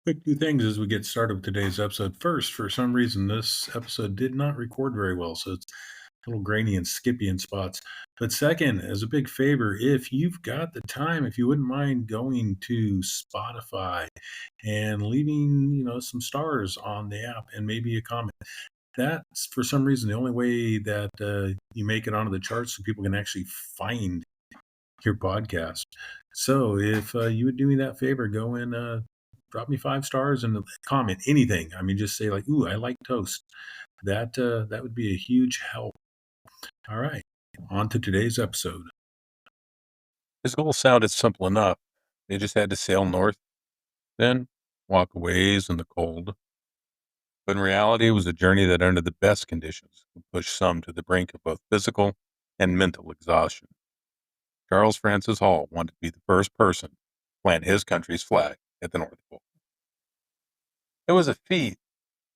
Quick two things as we get started with today's episode. First, for some reason, this episode did not record very well, so it's a little grainy and skippy in spots. But second, as a big favor, if you've got the time, if you wouldn't mind going to Spotify and leaving, some stars on the app and maybe a comment. That's for some reason the only way that you make it onto the charts so people can actually find your podcast. So if you would do me that favor, go and drop me 5 stars and comment anything. I mean, just say like, "Ooh, I like toast." That would be a huge help. All right, on to today's episode. His goal sounded simple enough. They just had to sail north, then walk a ways in the cold. But in reality, it was a journey that, under the best conditions, would push some to the brink of both physical and mental exhaustion. Charles Francis Hall wanted to be the first person to plant his country's flag at the North Pole. It was a feat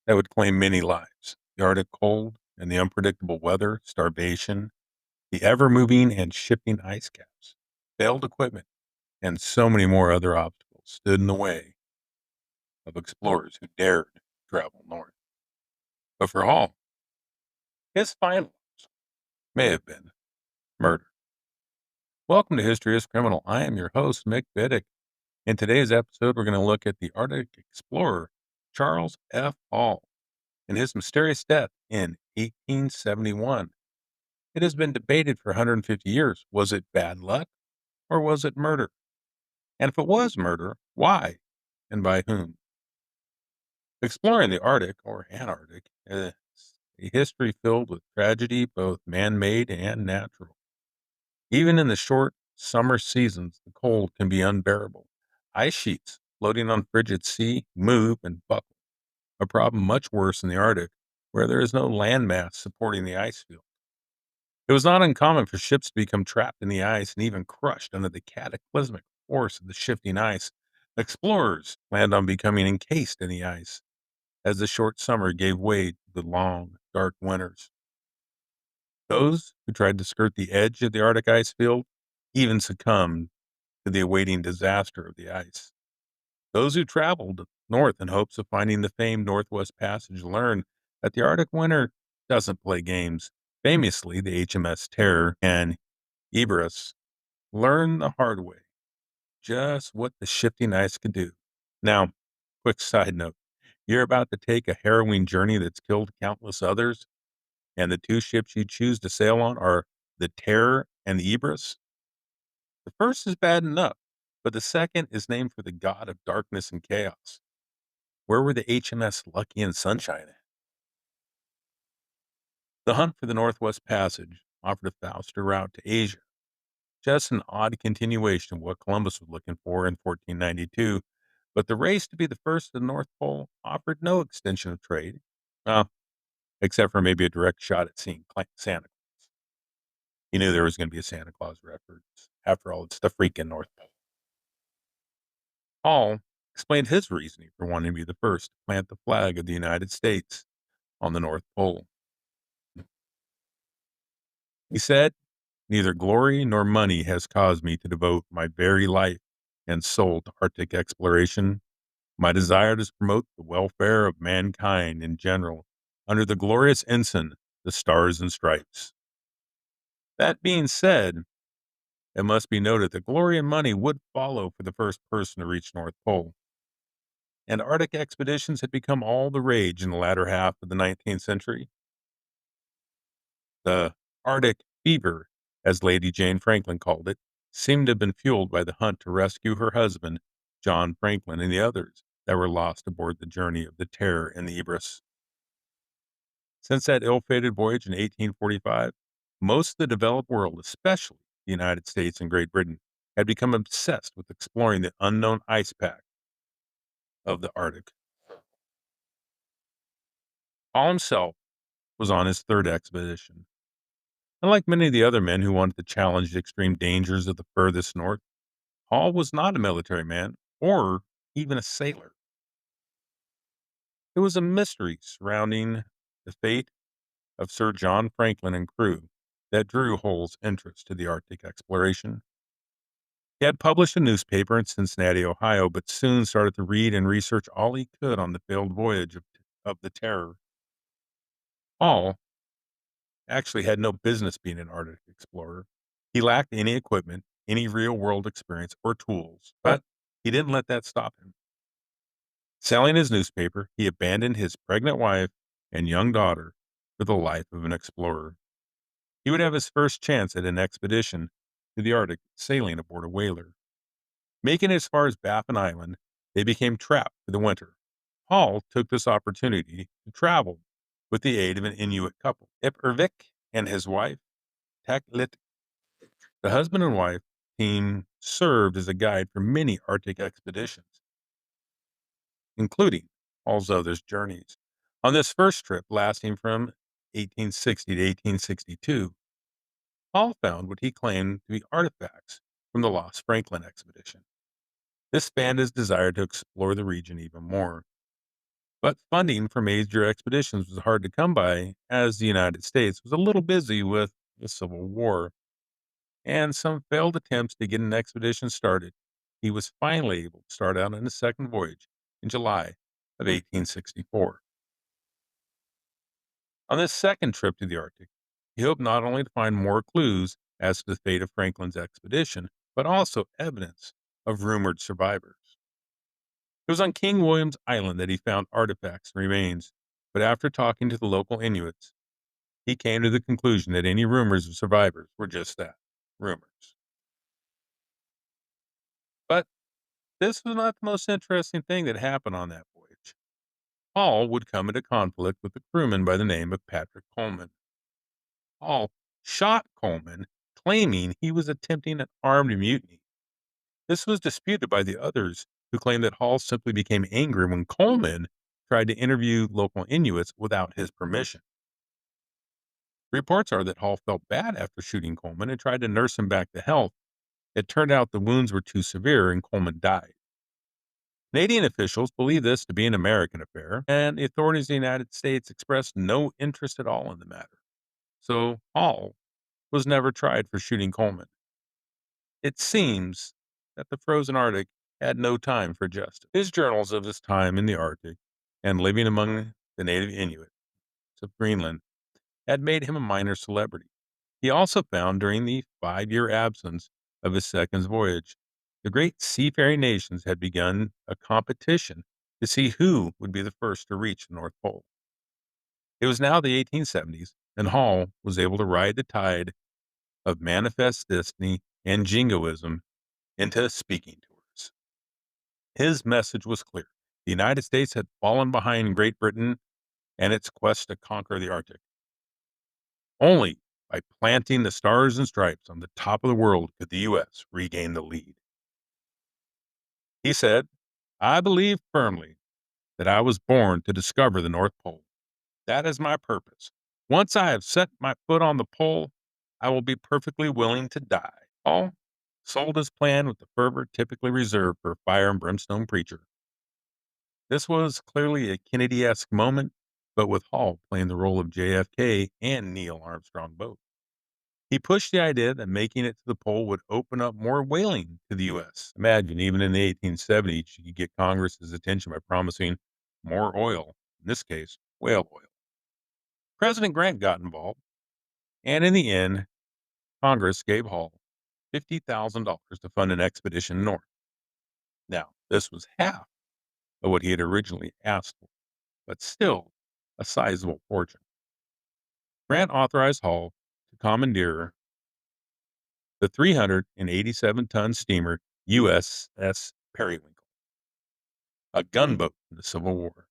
that would claim many lives. The Arctic cold and the unpredictable weather, starvation, the ever-moving and shifting ice caps, failed equipment, and so many more other obstacles stood in the way of explorers who dared travel north. But for Hall, his final may have been murder. Welcome to History is Criminal. I am your host, Mick Biddick. In today's episode, we're going to look at the Arctic explorer Charles F. Hall and his mysterious death in 1871. It has been debated for 150 years. Was it bad luck or was it murder? And if it was murder, why and by whom? Exploring the Arctic or Antarctic is a history filled with tragedy, both man made and natural. Even in the short summer seasons, the cold can be unbearable. Ice sheets floating on frigid sea move and buckle, a problem much worse in the Arctic, where there is no landmass supporting the ice field. It was not uncommon for ships to become trapped in the ice and even crushed under the cataclysmic force of the shifting ice. Explorers planned on becoming encased in the ice as the short summer gave way to the long, dark winters. Those who tried to skirt the edge of the Arctic ice field even succumbed to the awaiting disaster of the ice. Those who traveled north in hopes of finding the famed Northwest Passage learned that the Arctic winter doesn't play games. Famously, the HMS Terror and Erebus learned the hard way just what the shifting ice could do. Now, quick side note. You're about to take a harrowing journey that's killed countless others, and the two ships you choose to sail on are the Terror and the Erebus. The first is bad enough, but the second is named for the god of darkness and chaos. Where were the HMS Lucky and Sunshine at? The hunt for the Northwest Passage offered a faster route to Asia, just an odd continuation of what Columbus was looking for in 1492, but the race to be the first to the North Pole offered no extension of trade. Well, except for maybe a direct shot at seeing Santa Claus. He knew there was going to be a Santa Claus reference. After all, it's the freaking North Pole. Hall explained his reasoning for wanting to be the first to plant the flag of the United States on the North Pole. He said, "Neither glory nor money has caused me to devote my very life and soul to Arctic exploration. My desire is to promote the welfare of mankind in general under the glorious ensign, the Stars and Stripes." That being said, it must be noted that glory and money would follow for the first person to reach North Pole, and Arctic expeditions had become all the rage in the latter half of the 19th century. The Arctic fever, as Lady Jane Franklin called it, seemed to have been fueled by the hunt to rescue her husband, John Franklin, and the others that were lost aboard the journey of the Terror and the Erebus. Since that ill-fated voyage in 1845, most of the developed world, especially the United States and Great Britain, had become obsessed with exploring the unknown ice pack of the Arctic. Hall himself was on his third expedition. Unlike many of the other men who wanted to challenge the extreme dangers of the furthest north, Hall was not a military man or even a sailor. There was a mystery surrounding the fate of Sir John Franklin and crew that drew Hall's interest to the Arctic exploration. He had published a newspaper in Cincinnati, Ohio, but soon started to read and research all he could on the failed voyage of the Terror. Hall actually had no business being an Arctic explorer. He lacked any equipment, any real world experience, or tools, but he didn't let that stop him. Selling his newspaper, he abandoned his pregnant wife and young daughter for the life of an explorer. He would have his first chance at an expedition to the Arctic sailing aboard a whaler. Making it as far as Baffin Island, they became trapped for the winter. Hall took this opportunity to travel with the aid of an Inuit couple, Ippervik and his wife, Taklit. The husband and wife team served as a guide for many Arctic expeditions, including Hall's other journeys. On this first trip, lasting from 1860 to 1862, Hall found what he claimed to be artifacts from the Lost Franklin expedition. This spanned his desire to explore the region even more. But funding for major expeditions was hard to come by, as the United States was a little busy with the Civil War and some failed attempts to get an expedition started. He was finally able to start out on his second voyage in July of 1864. On this second trip to the Arctic, he hoped not only to find more clues as to the fate of Franklin's expedition, but also evidence of rumored survivors. It was on King William's Island that he found artifacts and remains, but after talking to the local Inuits, he came to the conclusion that any rumors of survivors were just that, rumors. But this was not the most interesting thing that happened on that voyage. Hall would come into conflict with a crewman by the name of Patrick Coleman. Hall shot Coleman, claiming he was attempting an armed mutiny. This was disputed by the others, who claimed that Hall simply became angry when Coleman tried to interview local Inuits without his permission. Reports are that Hall felt bad after shooting Coleman and tried to nurse him back to health. It turned out the wounds were too severe and Coleman died. Canadian officials believe this to be an American affair, and the authorities of the United States expressed no interest at all in the matter. So Hall was never tried for shooting Coleman. It seems that the frozen Arctic had no time for justice. His journals of his time in the Arctic and living among the native Inuits of Greenland had made him a minor celebrity. He also found during the 5-year absence of his second voyage, the great seafaring nations had begun a competition to see who would be the first to reach the North Pole. It was now the 1870s, and Hall was able to ride the tide of manifest destiny and jingoism into speaking tours. His message was clear. The United States had fallen behind Great Britain and its quest to conquer the Arctic. Only by planting the stars and stripes on the top of the world could the U.S. regain the lead. He said, I believe firmly that I was born to discover the North Pole. That is my purpose. Once I have set my foot on the pole, I will be perfectly willing to die. Hall sold his plan with the fervor typically reserved for a fire and brimstone preacher. This was clearly a Kennedy-esque moment, but with Hall playing the role of JFK and Neil Armstrong both. He pushed the idea that making it to the pole would open up more whaling to the U.S. Imagine, even in the 1870s, you could get Congress's attention by promising more oil, in this case, whale oil. President Grant got involved, and in the end, Congress gave Hall $50,000 to fund an expedition north. Now, this was half of what he had originally asked for, but still a sizable fortune. Grant authorized Hall to commandeer the 387-ton steamer USS Periwinkle, a gunboat in the Civil War.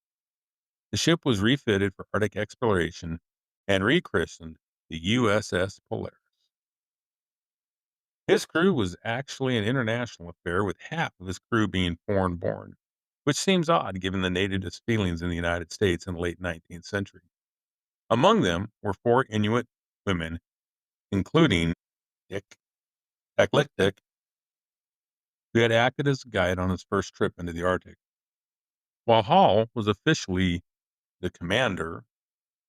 The ship was refitted for Arctic exploration and rechristened the USS Polaris. His crew was actually an international affair, with half of his crew being foreign born, which seems odd given the nativist feelings in the United States in the late 19th century. Among them were 4 Inuit women, including Dick Teklitik, who had acted as a guide on his first trip into the Arctic. While Hall was officially the commander,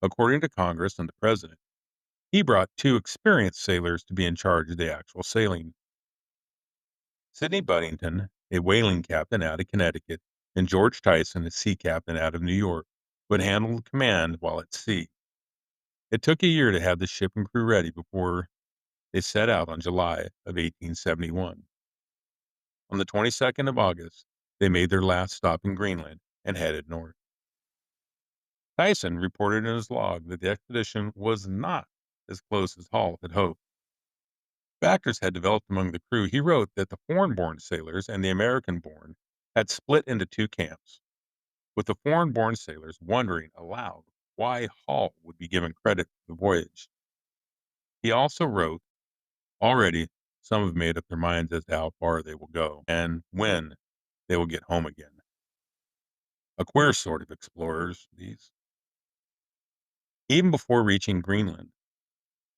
according to Congress and the president, he brought 2 experienced sailors to be in charge of the actual sailing. Sidney Buddington, a whaling captain out of Connecticut, and George Tyson, a sea captain out of New York, would handle the command while at sea. It took a year to have the ship and crew ready before they set out on July of 1871. On the 22nd of August, they made their last stop in Greenland and headed north. Tyson reported in his log that the expedition was not as close as Hall had hoped. Factors had developed among the crew. He wrote that the foreign-born sailors and the American-born had split into two camps, with the foreign-born sailors wondering aloud why Hall would be given credit for the voyage. He also wrote, already some have made up their minds as to how far they will go and when they will get home again. A queer sort of explorers, these. Even before reaching Greenland,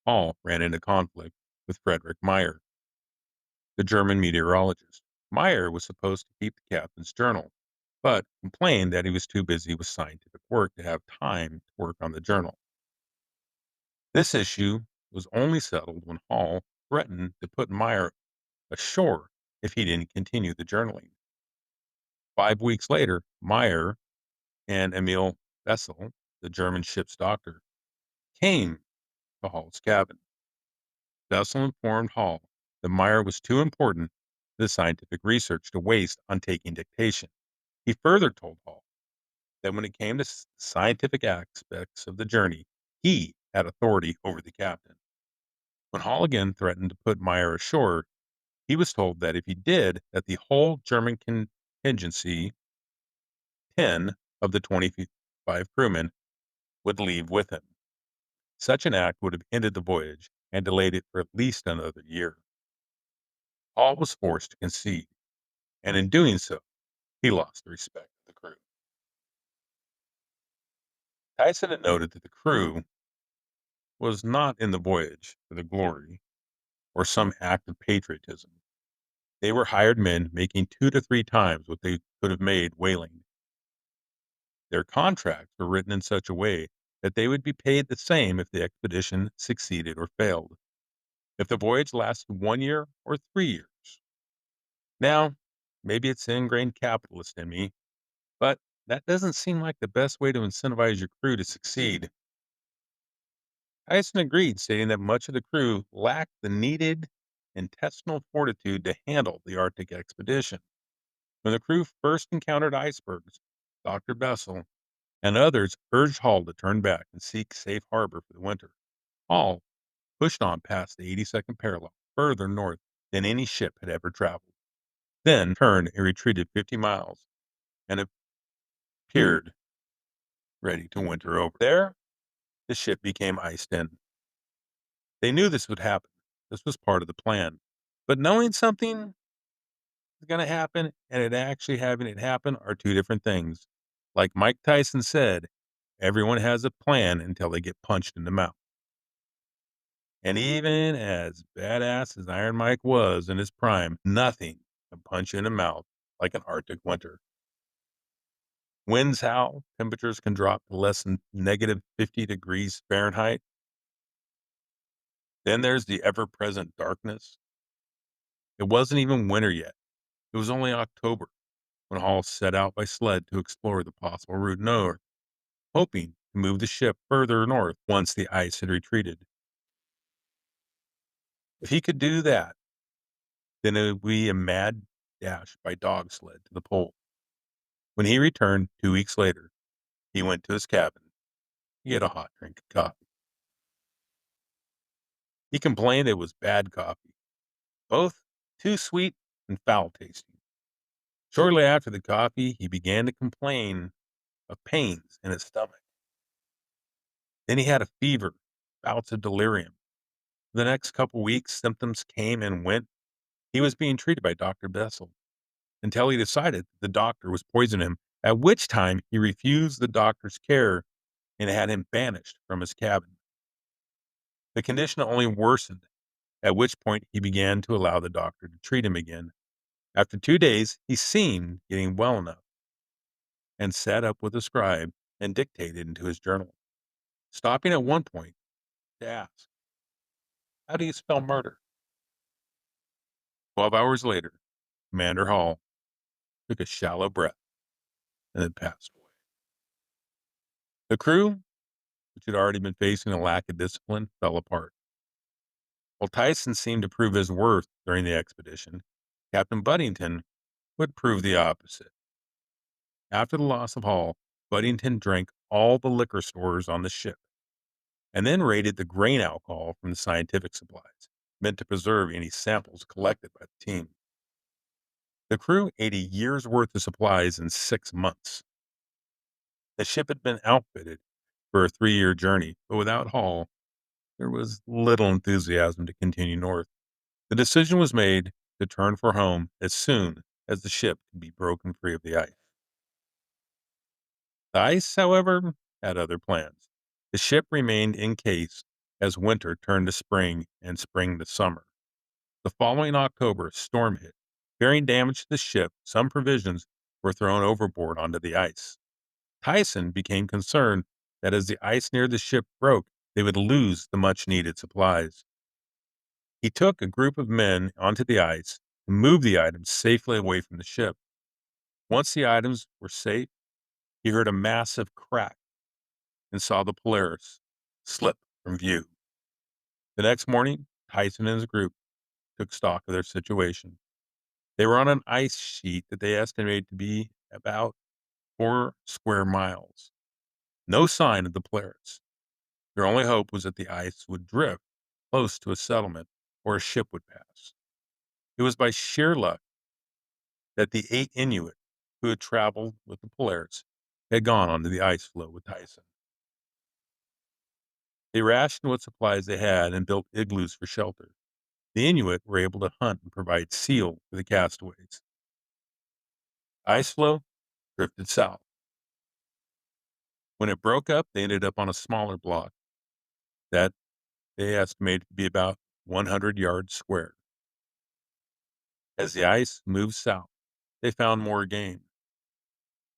Hall ran into conflict with Frederick Meyer, the German meteorologist. Meyer was supposed to keep the captain's journal, but complained that he was too busy with scientific work to have time to work on the journal. This issue was only settled when Hall threatened to put Meyer ashore if he didn't continue the journaling. 5 weeks later, Meyer and Emil Bessel, the German ship's doctor, came to Hall's cabin. Bessel informed Hall that Meyer was too important to the scientific research to waste on taking dictation. He further told Hall that when it came to scientific aspects of the journey, he had authority over the captain. When Hall again threatened to put Meyer ashore, he was told that if he did, that the whole German contingency, 10 of the 25 crewmen, would leave with him. Such an act would have ended the voyage and delayed it for at least another year. Hall was forced to concede, and in doing so, he lost the respect of the crew. Tyson had noted that the crew was not in the voyage for the glory or some act of patriotism. They were hired men making 2 to 3 times what they could have made whaling. Their contracts were written in such a way that they would be paid the same if the expedition succeeded or failed, if the voyage lasted 1 year or 3 years. Now, maybe it's ingrained capitalist in me, but that doesn't seem like the best way to incentivize your crew to succeed. Tyson agreed, stating that much of the crew lacked the needed intestinal fortitude to handle the Arctic expedition. When the crew first encountered icebergs, Dr. Bessel and others urged Hall to turn back and seek safe harbor for the winter. Hall pushed on past the 82nd parallel, further north than any ship had ever traveled, then turned and retreated 50 miles and appeared ready to winter over. There, the ship became iced in. They knew this would happen. This was part of the plan. But knowing something is going to happen and it actually having it happen are two different things. Like Mike Tyson said, everyone has a plan until they get punched in the mouth. And even as badass as Iron Mike was in his prime, nothing can punch you in the mouth like an Arctic winter. Winds howl, temperatures can drop to less than negative 50 degrees Fahrenheit. Then there's the ever-present darkness. It wasn't even winter yet. It was only October when Hall set out by sled to explore the possible route north, hoping to move the ship further north once the ice had retreated. If he could do that, then it would be a mad dash by dog sled to the pole. When he returned 2 weeks later, he went to his cabin to get a hot drink of coffee. He complained it was bad coffee, both too sweet and foul tasting. Shortly after the coffee, he began to complain of pains in his stomach. Then he had a fever, bouts of delirium. For the next couple weeks, symptoms came and went. He was being treated by Dr. Bessel until he decided the doctor was poisoning him, at which time he refused the doctor's care and had him banished from his cabin. The condition only worsened, at which point he began to allow the doctor to treat him again. After 2 days, he seemed getting well enough and sat up with a scribe and dictated into his journal, stopping at one point to ask, "How do you spell murder?" 12 hours later, Commander Hall took a shallow breath and then passed away. The crew, which had already been facing a lack of discipline, fell apart. While Tyson seemed to prove his worth during the expedition, Captain Buddington would prove the opposite. After the loss of Hall, Buddington drank all the liquor stores on the ship and then raided the grain alcohol from the scientific supplies, meant to preserve any samples collected by the team. The crew ate a year's worth of supplies in 6 months. The ship had been outfitted for a 3-year journey, but without Hall, there was little enthusiasm to continue north. The decision was made to turn for home as soon as the ship could be broken free of the ice. The ice, however, had other plans. The ship remained encased as winter turned to spring and spring to summer. The following October, a storm hit. Fearing damage to the ship, some provisions were thrown overboard onto the ice. Tyson became concerned that as the ice near the ship broke, they would lose the much needed supplies. He took a group of men onto the ice to move the items safely away from the ship. Once the items were safe, he heard a massive crack and saw the Polaris slip from view. The next morning, Tyson and his group took stock of their situation. They were on an ice sheet that they estimated to be about 4 square miles. No sign of the Polaris. Their only hope was that the ice would drift close to a settlement or a ship would pass. It was by sheer luck that the 8 Inuit who had traveled with the Polaris had gone onto the ice floe with Tyson. They rationed what supplies they had and built igloos for shelter. The Inuit were able to hunt and provide seal for the castaways. Ice floe drifted south. When it broke up, they ended up on a smaller block that they estimated to be about 100 yards square. As the ice moved south, they found more game,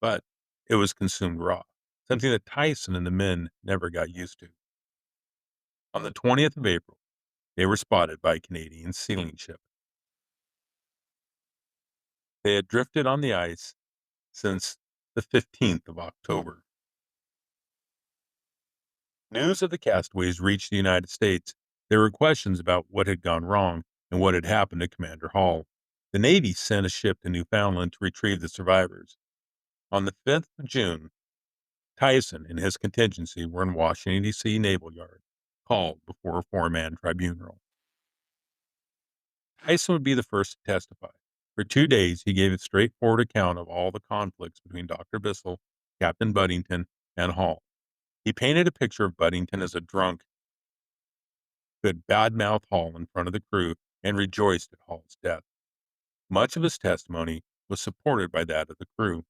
but it was consumed raw, something that Tyson and the men never got used to. On the 20th of April, they were spotted by a Canadian sealing ship. They had drifted on the ice since the 15th of October. News of the castaways reached the United States. There were questions about what had gone wrong and what had happened to Commander Hall. The Navy sent a ship to Newfoundland to retrieve the survivors. On the 5th of June, Tyson and his contingency were in Washington, D.C. Naval Yard, called before a 4-man tribunal. Tyson would be the first to testify. For 2 days, he gave a straightforward account of all the conflicts between Dr. Bissell, Captain Buddington, and Hall. He painted a picture of Buddington as a drunk who had badmouthed Hall in front of the crew and rejoiced at Hall's death. Much of his testimony was supported by that of the crew.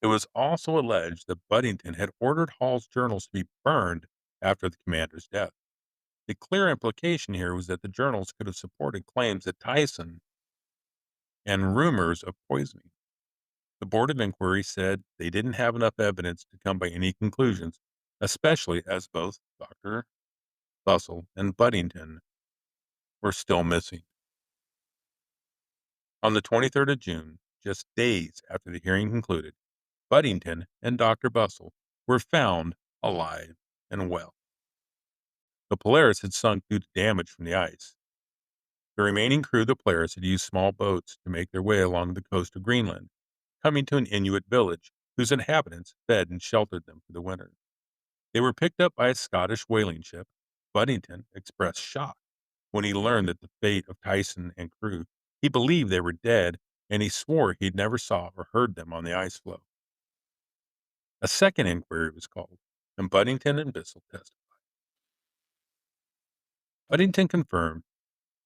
It was also alleged that Buddington had ordered Hall's journals to be burned after the commander's death. The clear implication here was that the journals could have supported claims that Tyson and rumors of poisoning. The Board of Inquiry said they didn't have enough evidence to come by any conclusions, especially as both Dr. Bussell and Buddington were still missing. On the 23rd of June, just days after the hearing concluded, Buddington and Dr. Bussell were found alive and well. The Polaris had sunk due to damage from the ice. The remaining crew of the Polaris had used small boats to make their way along the coast of Greenland, coming to an Inuit village whose inhabitants fed and sheltered them for the winter. They were picked up by a Scottish whaling ship. Buddington expressed shock when he learned that the fate of Tyson and crew. He believed they were dead, and he swore he'd never saw or heard them on the ice floe. A second inquiry was called, and Buddington and Bissell testified. Buddington confirmed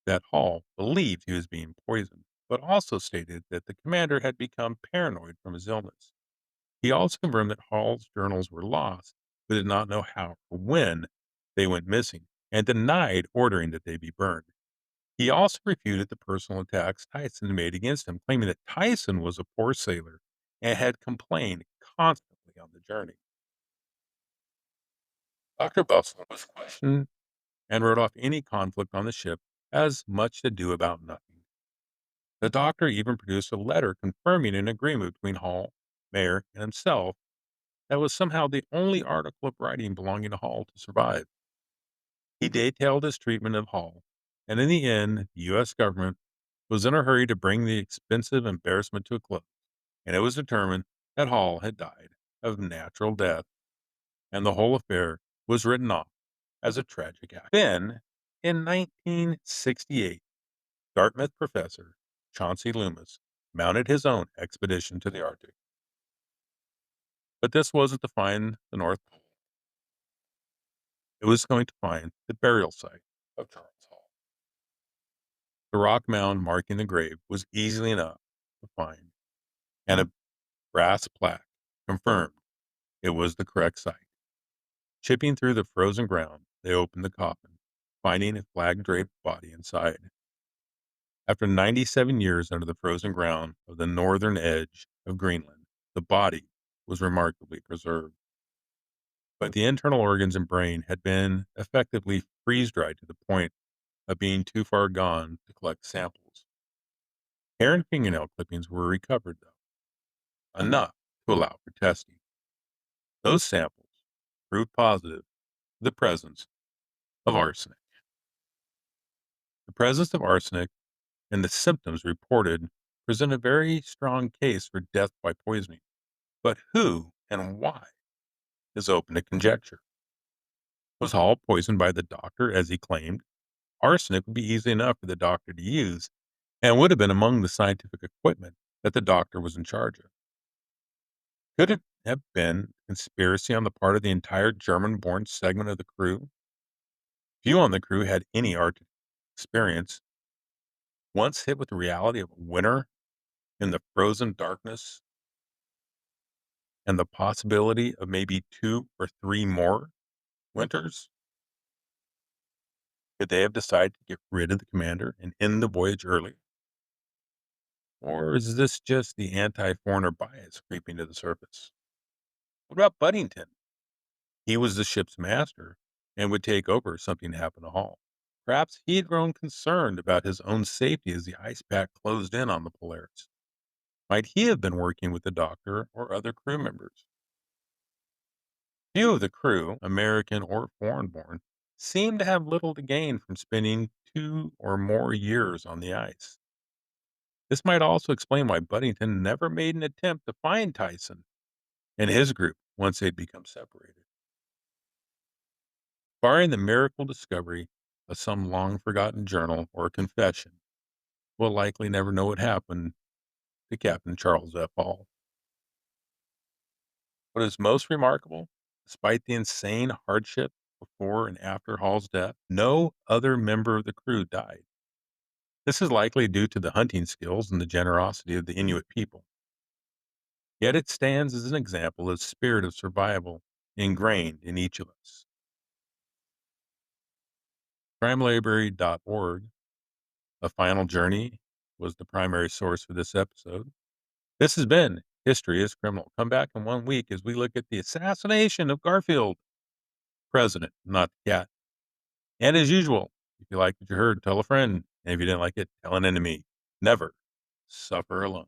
that Hall believed he was being poisoned, but also stated that the commander had become paranoid from his illness. He also confirmed that Hall's journals were lost, but did not know how or when they went missing, and denied ordering that they be burned. He also refuted the personal attacks Tyson made against him, claiming that Tyson was a poor sailor and had complained constantly on the journey. Dr. Bussell was questioned and wrote off any conflict on the ship has much to do about nothing. The doctor even produced a letter confirming an agreement between Hall, Mayer, and himself that was somehow the only article of writing belonging to Hall to survive. He detailed his treatment of Hall, and in the end, the U.S. government was in a hurry to bring the expensive embarrassment to a close, and it was determined that Hall had died of natural death, and the whole affair was written off as a tragic act. Then, in 1968, Dartmouth professor Chauncey Loomis mounted his own expedition to the Arctic. But this wasn't to find the North Pole. It was going to find the burial site of Charles Hall. The rock mound marking the grave was easily enough to find, and a brass plaque confirmed it was the correct site. Chipping through the frozen ground, they opened the coffin, finding a flag-draped body inside. After 97 years under the frozen ground of the northern edge of Greenland, the body was remarkably preserved. But the internal organs and brain had been effectively freeze-dried to the point of being too far gone to collect samples. Hair and fingernail clippings were recovered, though, enough to allow for testing. Those samples proved positive for the presence of arsenic. The presence of arsenic and the symptoms reported present a very strong case for death by poisoning. But who and why is open to conjecture. Was Hall poisoned by the doctor, as he claimed? Arsenic would be easy enough for the doctor to use and would have been among the scientific equipment that the doctor was in charge of. Could it have been conspiracy on the part of the entire German-born segment of the crew? Few on the crew had any Arctic experience. Once hit with the reality of a winter in the frozen darkness and the possibility of maybe 2 or 3 more winters, could they have decided to get rid of the commander and end the voyage early? Or is this just the anti-foreigner bias creeping to the surface? What about Buddington? He was the ship's master and would take over if something happened to Hall. Perhaps he had grown concerned about his own safety as the ice pack closed in on the Polaris. Might he have been working with the doctor or other crew members? Few of the crew, American or foreign born, seemed to have little to gain from spending 2 or more years on the ice. This might also explain why Buddington never made an attempt to find Tyson and his group once they'd become separated. Barring the miracle discovery of some long forgotten journal or confession, we'll likely never know what happened to Captain Charles F. Hall. What is most remarkable, despite the insane hardship before and after Hall's death, no other member of the crew died. This is likely due to the hunting skills and the generosity of the Inuit people. Yet it stands as an example of the spirit of survival ingrained in each of us. CrimeLibrary.org, A Final Journey, was the primary source for this episode. This has been History is Criminal. Come back in 1 week as we look at the assassination of Garfield, president, not the cat. And as usual, if you liked what you heard, tell a friend. And if you didn't like it, tell an enemy. Never suffer alone.